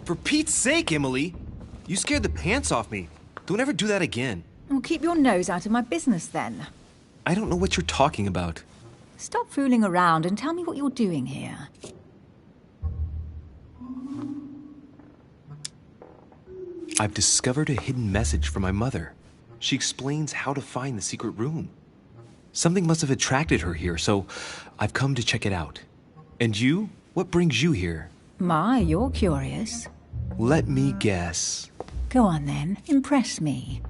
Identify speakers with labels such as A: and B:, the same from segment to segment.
A: For Pete's sake, Emily! You scared the pants off me. Don't ever do that again.
B: Well, keep your nose out of my business, then.
A: I don't know what you're talking about.
B: Stop fooling around and tell me what you're doing here.
A: I've discovered a hidden message from my mother. She explains how to find the secret room. Something must have attracted her here, so I've come to check it out. And you? What brings you here?
B: My, you're curious.
A: Let me guess.
B: Go on then, impress me.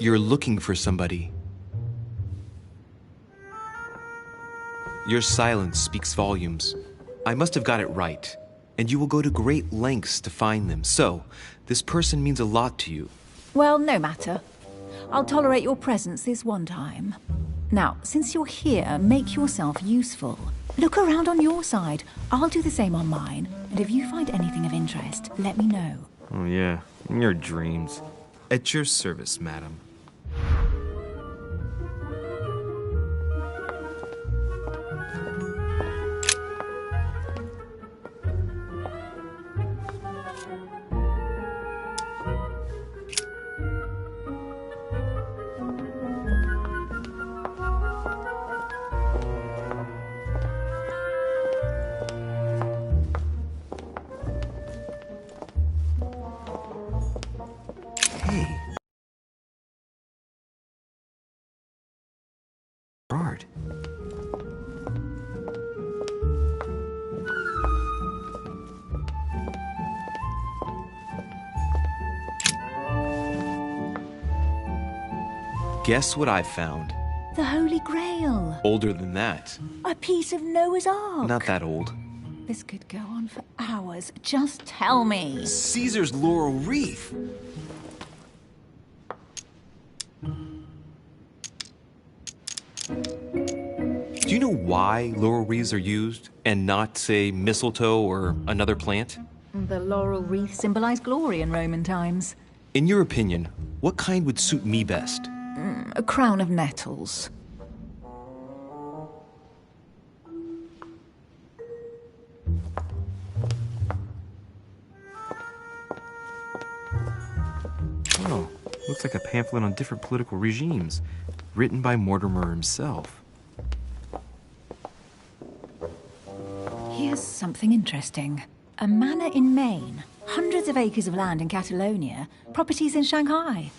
A: You're looking for somebody. Your silence speaks volumes. I must have got it right. And you will go to great lengths to find them. So, this person means a lot to you.
B: Well, no matter. I'll tolerate your presence this one time. Now, since you're here, make yourself useful. Look around on your side. I'll do the same on mine. And if you find anything of interest, let me know.
A: Oh yeah, in your dreams. At your service, madam. Gerard. Guess what I found?
B: The Holy Grail.
A: Older than that.
B: A piece of Noah's Ark.
A: Not that old.
B: This could go on for hours. Just tell me.
A: Caesar's laurel wreath. Do you know why laurel wreaths are used and not, say, mistletoe or another plant?
B: The laurel wreath symbolized glory in Roman times.
A: In your opinion, what kind would suit me best?
B: A crown of nettles.
A: Oh, looks like a pamphlet on different political regimes, written by Mortimer himself.
B: Here's something interesting. A manor in Maine, hundreds of acres of land in Catalonia, properties in Shanghai.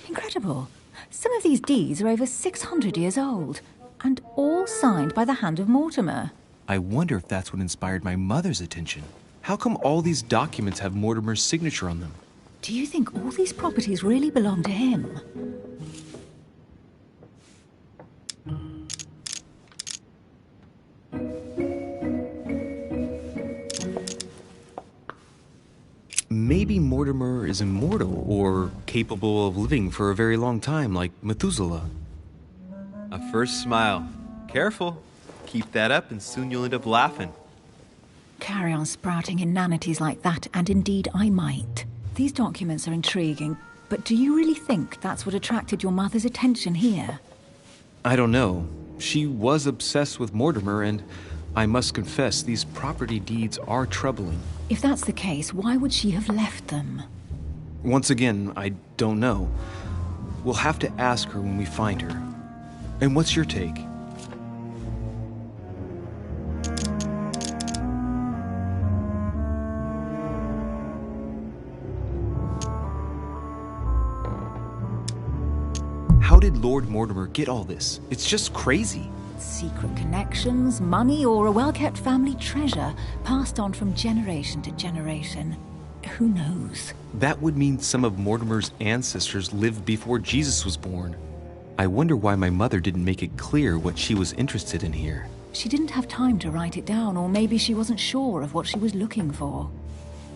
B: Incredible. Some of these deeds are over 600 years old, and all signed by the hand of Mortimer.
A: I wonder if that's what inspired my mother's attention. How come all these documents have Mortimer's signature on them?
B: Do you think all these properties really belong to him?
A: Maybe Mortimer is immortal or capable of living for a very long time, like Methuselah.
C: A first smile. Careful. Keep that up and soon you'll end up laughing.
B: Carry on sprouting inanities like that, and indeed I might. These documents are intriguing, but do you really think that's what attracted your mother's attention here?
A: I don't know. She was obsessed with Mortimer, and I must confess, these property deeds are troubling.
B: If that's the case, why would she have left them?
A: Once again, I don't know. We'll have to ask her when we find her. And what's your take? How did Lord Mortimer get all this? It's just crazy.
B: Secret connections, money, or a well-kept family treasure passed on from generation to generation. Who knows?
A: That would mean some of Mortimer's ancestors lived before Jesus was born. I wonder why my mother didn't make it clear what she was interested in here.
B: She didn't have time to write it down, or maybe she wasn't sure of what she was looking for.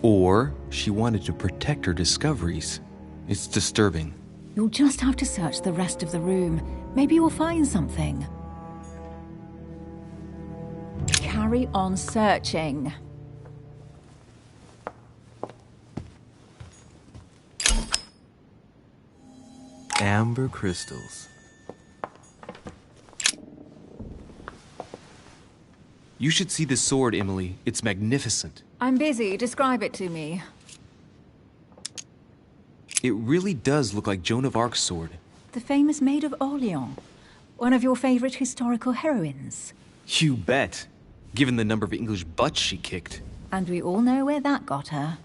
A: Or she wanted to protect her discoveries. It's disturbing.
B: You'll just have to search the rest of the room. Maybe you'll find something. Carry on searching.
C: Amber crystals.
A: You should see this sword, Emily. It's magnificent.
B: I'm busy. Describe it to me.
A: It really does look like Joan of Arc's sword.
B: The famous Maid of Orleans. One of your favorite historical heroines.
A: You bet. Given the number of English butts she kicked.
B: And we all know where that got her.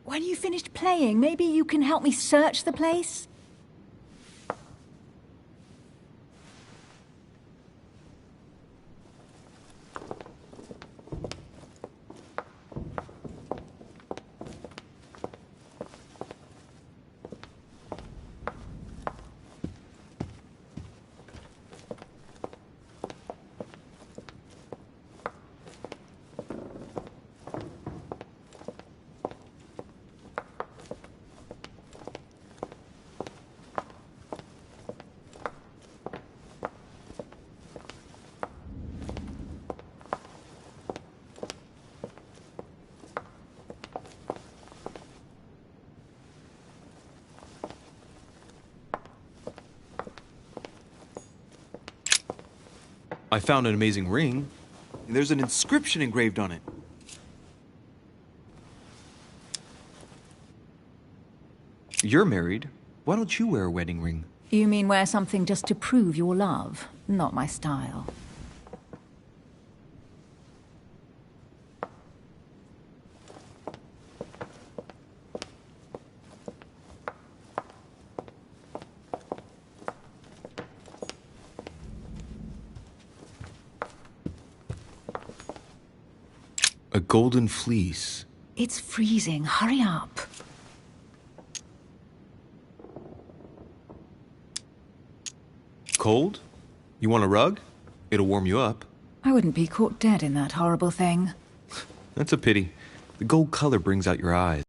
B: When you finished playing, maybe you can help me search the place?
A: I found an amazing ring.
C: There's an inscription engraved on it.
A: You're married. Why don't you wear a wedding ring?
B: You mean wear something just to prove your love? Not my style.
A: A golden fleece.
B: It's freezing. Hurry up.
A: Cold? You want a rug? It'll warm you up.
B: I wouldn't be caught dead in that horrible thing.
A: That's a pity. The gold color brings out your eyes.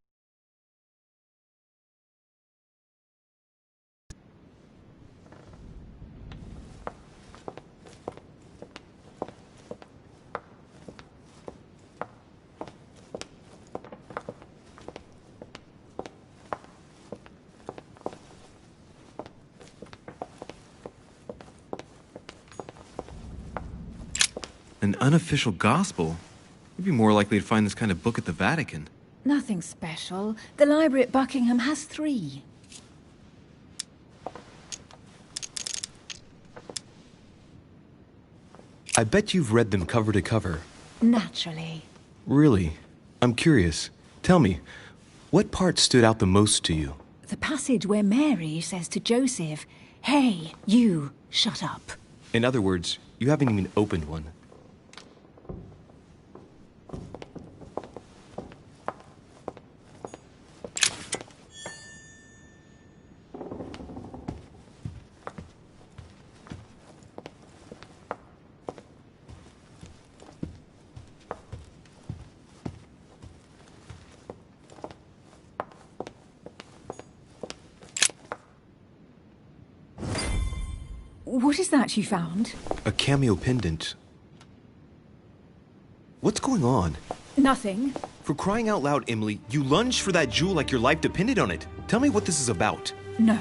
A: An unofficial gospel? You'd be more likely to find this kind of book at the Vatican.
B: Nothing special. The library at Buckingham has 3.
A: I bet you've read them cover to cover.
B: Naturally.
A: Really? I'm curious. Tell me, what part stood out the most to you?
B: The passage where Mary says to Joseph, "Hey, you, shut up."
A: In other words, you haven't even opened one.
B: What is that you found?
A: A cameo pendant. What's going on?
B: Nothing.
A: For crying out loud, Emily, you lunged for that jewel like your life depended on it. Tell me what this is about.
B: No.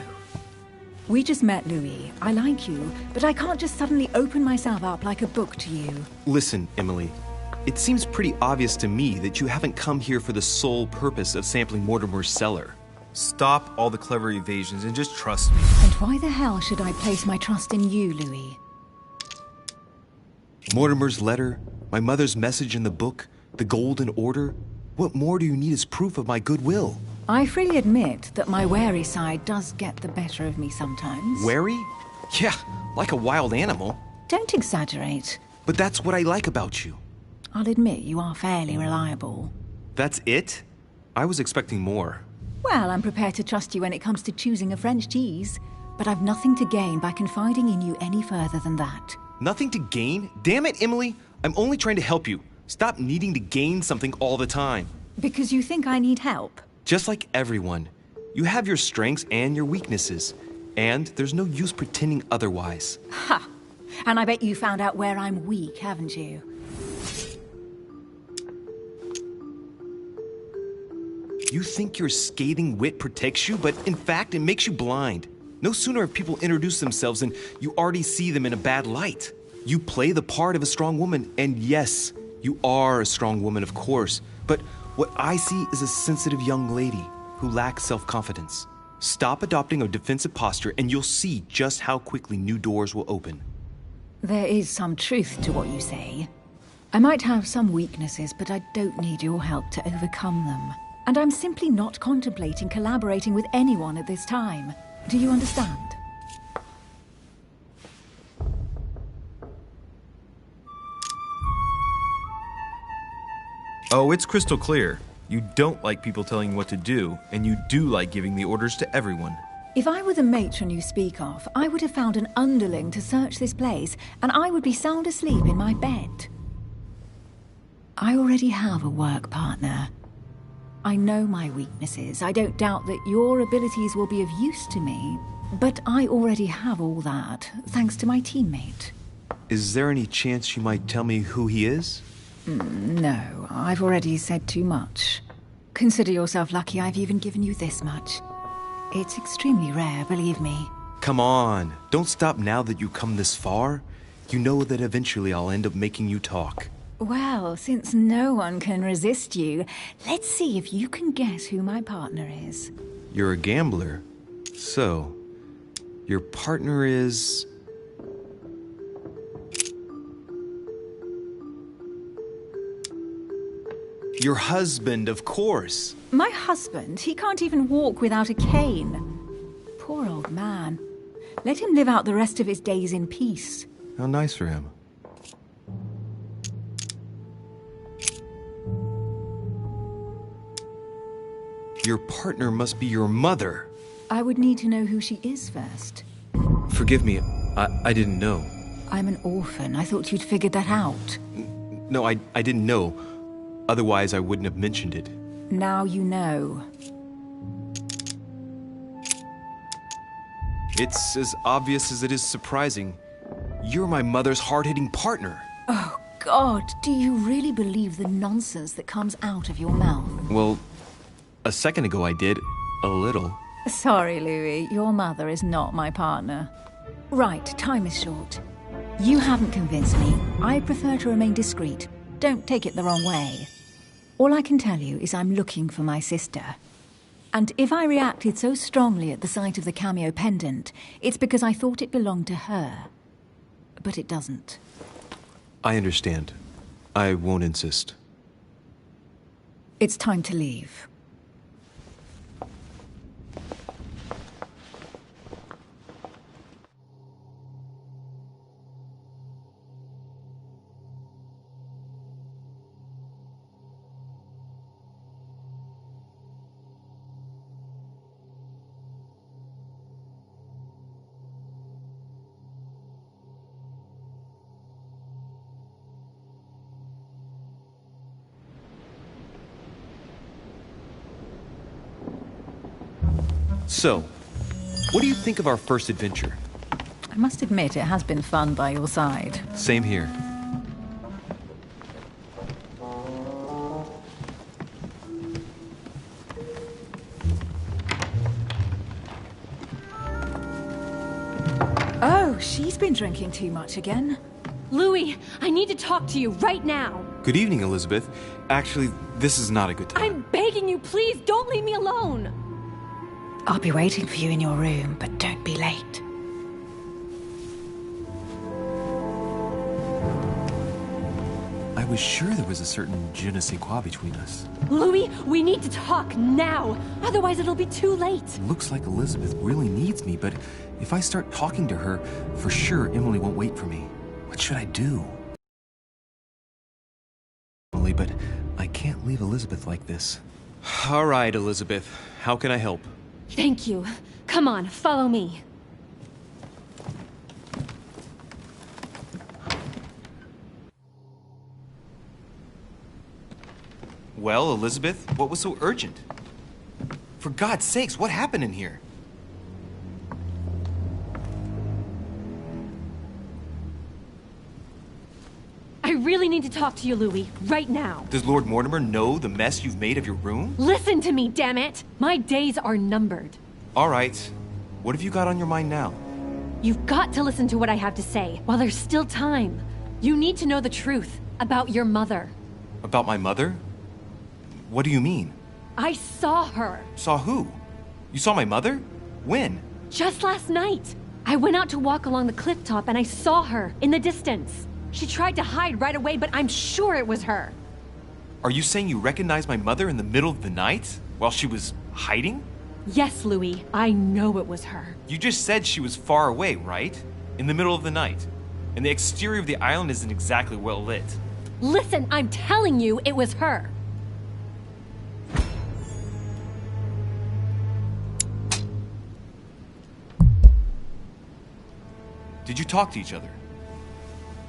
B: We just met, Louis. I like you, but I can't just suddenly open myself up like a book to you.
A: Listen, Emily. It seems pretty obvious to me that you haven't come here for the sole purpose of sampling Mortimer's cellar.
C: Stop all the clever evasions and just trust me.
B: And why the hell should I place my trust in you, Louis?
A: Mortimer's letter, my mother's message in the book, the Golden Order. What more do you need as proof of my goodwill?
B: I freely admit that my wary side does get the better of me sometimes.
A: Wary? Yeah, like a wild animal.
B: Don't exaggerate.
A: But that's what I like about you.
B: I'll admit you are fairly reliable.
A: That's it? I was expecting more.
B: Well, I'm prepared to trust you when it comes to choosing a French cheese, but I've nothing to gain by confiding in you any further than that.
A: Nothing to gain? Damn it, Emily! I'm only trying to help you. Stop needing to gain something all the time.
B: Because you think I need help?
A: Just like everyone. You have your strengths and your weaknesses. And there's no use pretending otherwise.
B: Ha! And I bet you found out where I'm weak, haven't you?
A: You think your scathing wit protects you, but in fact, it makes you blind. No sooner have people introduced themselves than you already see them in a bad light. You play the part of a strong woman, and yes, you are a strong woman, of course. But what I see is a sensitive young lady who lacks self-confidence. Stop adopting a defensive posture, and you'll see just how quickly new doors will open.
B: There is some truth to what you say. I might have some weaknesses, but I don't need your help to overcome them. And I'm simply not contemplating collaborating with anyone at this time. Do you understand?
C: Oh, it's crystal clear. You don't like people telling you what to do, and you do like giving the orders to everyone.
B: If I were the matron you speak of, I would have found an underling to search this place, and I would be sound asleep in my bed. I already have a work partner. I know my weaknesses. I don't doubt that your abilities will be of use to me, but I already have all that, thanks to my teammate.
A: Is there any chance you might tell me who he is?
B: No, I've already said too much. Consider yourself lucky I've even given you this much. It's extremely rare, believe me.
A: Come on, don't stop now that you've come this far. You know that eventually I'll end up making you talk.
B: Well, since no one can resist you, let's see if you can guess who my partner is.
A: You're a gambler. So, your partner is... Your husband, of course.
B: My husband? He can't even walk without a cane. Poor old man. Let him live out the rest of his days in peace.
A: How nice for him. Your partner must be your mother.
B: I would need to know who she is first.
A: Forgive me, I didn't know.
B: I'm an orphan. I thought you'd figured that out.
A: No, I didn't know. Otherwise, I wouldn't have mentioned it.
B: Now you know.
A: It's as obvious as it is surprising. You're my mother's hard-hitting partner.
B: Oh, God, do you really believe the nonsense that comes out of your mouth?
A: Well, a second ago I did. A little.
B: Sorry, Louis. Your mother is not my partner. Right, time is short. You haven't convinced me. I prefer to remain discreet. Don't take it the wrong way. All I can tell you is I'm looking for my sister. And if I reacted so strongly at the sight of the cameo pendant, it's because I thought it belonged to her. But it doesn't.
A: I understand. I won't insist.
B: It's time to leave.
A: So, what do you think of our first adventure?
B: I must admit, it has been fun by your side.
A: Same here.
B: Oh, she's been drinking too much again.
D: Louis, I need to talk to you right now.
A: Good evening, Elizabeth. Actually, this is not a good time.
D: I'm begging you, please don't leave me alone.
B: I'll be waiting for you in your room, but don't be late.
A: I was sure there was a certain je ne sais quoi between us.
D: Louis, we need to talk now. Otherwise it'll be too late.
A: Looks like Elizabeth really needs me, but if I start talking to her, for sure Emily won't wait for me. What should I do? Emily, but I can't leave Elizabeth like this. All right, Elizabeth. How can I help?
D: Thank you. Come on, follow me.
A: Well, Elizabeth, what was so urgent? For God's sakes, what happened in here?
D: I really need to talk to you, Louis, right now.
A: Does Lord Mortimer know the mess you've made of your room?
D: Listen to me, damn it! My days are numbered.
A: All right. What have you got on your mind now?
D: You've got to listen to what I have to say while there's still time. You need to know the truth about your mother.
A: About my mother? What do you mean?
D: I saw her.
A: Saw who? You saw my mother? When?
D: Just last night. I went out to walk along the cliff top and I saw her in the distance. She tried to hide right away, but I'm sure it was her.
A: Are you saying you recognized my mother in the middle of the night while she was hiding?
D: Yes, Louis, I know it was her.
A: You just said she was far away, right? In the middle of the night. And the exterior of the island isn't exactly well lit.
D: Listen, I'm telling you it was her.
A: Did you talk to each other?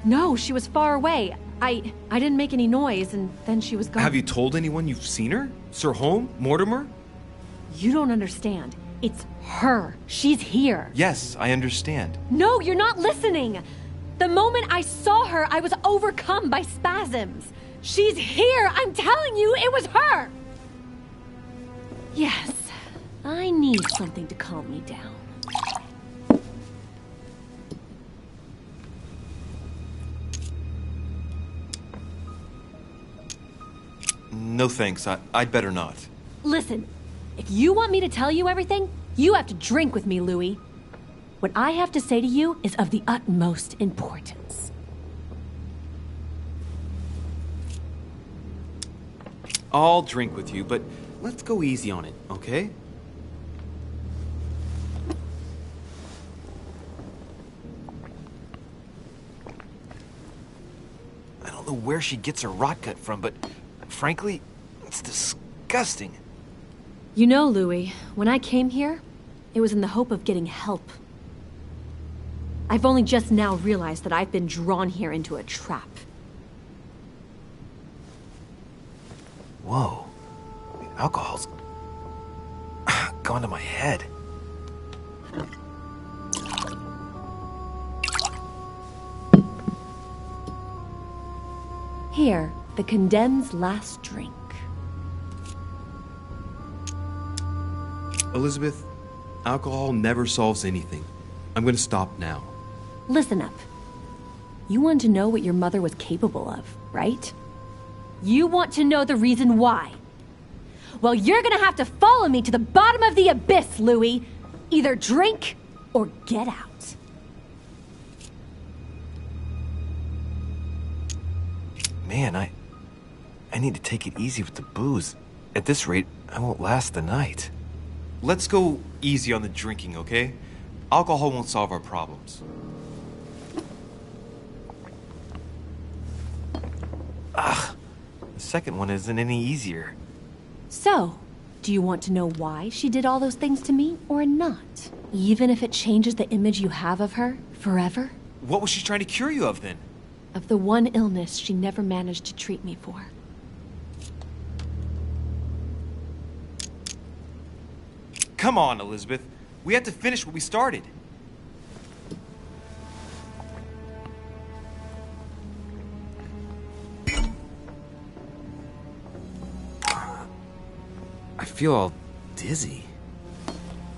D: No, she was far away. I didn't make any noise, and then she was gone.
A: Have you told anyone you've seen her? Sir Holm? Mortimer?
D: You don't understand. It's her. She's here.
A: Yes, I understand.
D: No, you're not listening. The moment I saw her, I was overcome by spasms. She's here. I'm telling you, it was her. Yes, I need something to calm me down.
A: No thanks, I'd better not.
D: Listen, if you want me to tell you everything, you have to drink with me, Louis. What I have to say to you is of the utmost importance.
A: I'll drink with you, but let's go easy on it, okay? I don't know where she gets her rot gut from, but frankly, it's disgusting.
D: You know, Louis, when I came here, it was in the hope of getting help. I've only just now realized that I've been drawn here into a trap.
A: Whoa. The alcohol's gone to my head.
D: Here, the condemned's last drink.
A: Elizabeth, alcohol never solves anything. I'm gonna stop now.
D: Listen up. You want to know what your mother was capable of, right? You want to know the reason why. Well, you're gonna have to follow me to the bottom of the abyss, Louis. Either drink or get out.
A: Man, I need to take it easy with the booze. At this rate, I won't last the night.
C: Let's go easy on the drinking, okay? Alcohol won't solve our problems.
A: The second one isn't any easier.
D: So, do you want to know why she did all those things to me or not? Even if it changes the image you have of her forever?
C: What was she trying to cure you of then?
D: Of the one illness she never managed to treat me for.
C: Come on, Elizabeth. We have to finish what we started.
A: I feel all dizzy.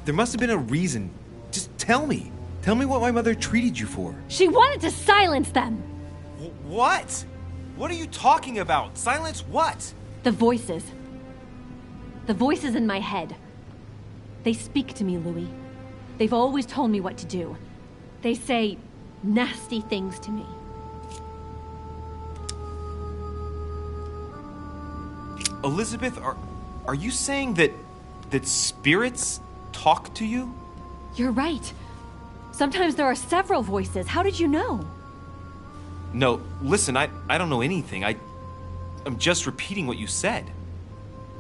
C: There must have been a reason. Just tell me. Tell me what my mother treated you for.
D: She wanted to silence them!
C: What? What are you talking about? Silence what?
D: The voices. The voices in my head. They speak to me, Louis. They've always told me what to do. They say nasty things to me.
C: Elizabeth, are you saying that spirits talk to you?
D: You're right. Sometimes there are several voices. How did you know?
C: No, listen, I don't know anything. I'm just repeating what you said.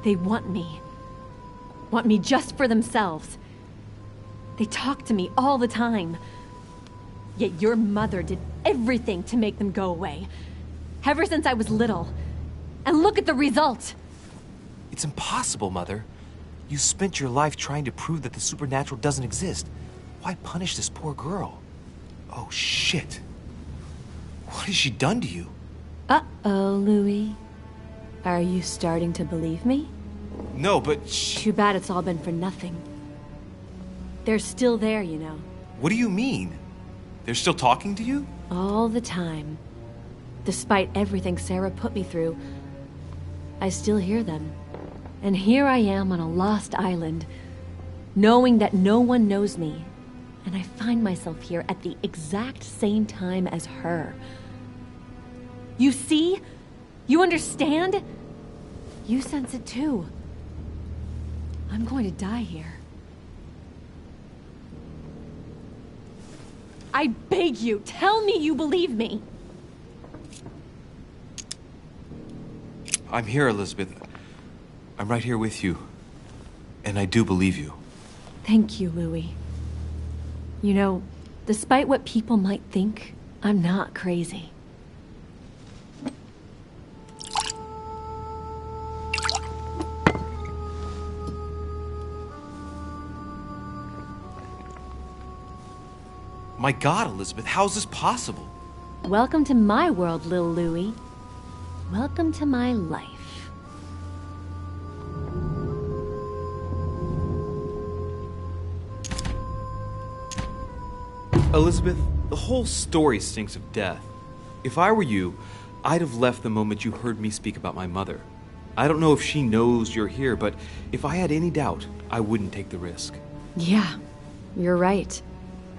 D: They want me. Want me just for themselves. They talk to me all the time. Yet your mother did everything to make them go away. Ever since I was little. And look at the result!
A: It's impossible, Mother. You spent your life trying to prove that the supernatural doesn't exist. Why punish this poor girl?
C: Oh, shit. What has she done to you?
D: Uh-oh, Louis. Are you starting to believe me?
C: No, but
D: Too bad it's all been for nothing. They're still there, you know.
C: What do you mean? They're still talking to you?
D: All the time. Despite everything Sarah put me through, I still hear them. And here I am on a lost island, knowing that no one knows me. And I find myself here at the exact same time as her. You see? You understand? You sense it too. I'm going to die here. I beg you, tell me you believe me.
C: I'm here, Elizabeth. I'm right here with you. And I do believe you.
D: Thank you, Louis. You know, despite what people might think, I'm not crazy.
C: My God, Elizabeth, how is this possible?
D: Welcome to my world, Lil Louis. Welcome to my life.
C: Elizabeth, the whole story stinks of death. If I were you, I'd have left the moment you heard me speak about my mother. I don't know if she knows you're here, but if I had any doubt, I wouldn't take the risk.
D: Yeah, you're right.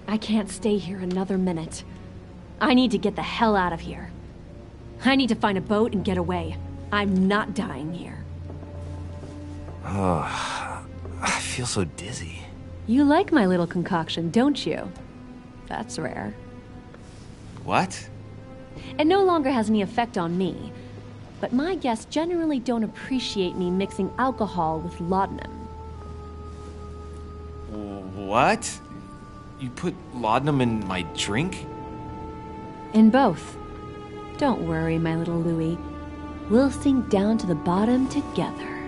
D: I can't stay here another minute. I need to get the hell out of here. I need to find a boat and get away. I'm not dying here.
A: I feel so dizzy.
D: You like my little concoction, don't you? That's rare.
C: What?
D: It no longer has any effect on me, but my guests generally don't appreciate me mixing alcohol with laudanum.
C: What? You put laudanum in my drink?
D: In both. Don't worry, my little Louis. We'll sink down to the bottom together.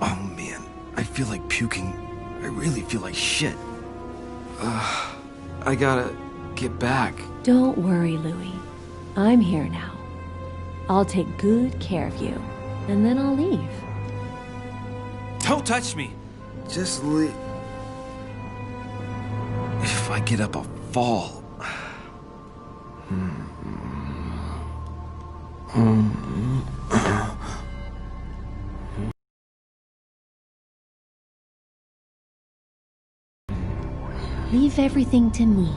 A: Oh man, I feel like puking. I really feel like shit. I gotta get back.
D: Don't worry, Louis. I'm here now. I'll take good care of you, and then I'll leave.
C: Don't touch me!
A: Just leave. If I get up, I'll fall.
D: Leave everything to me.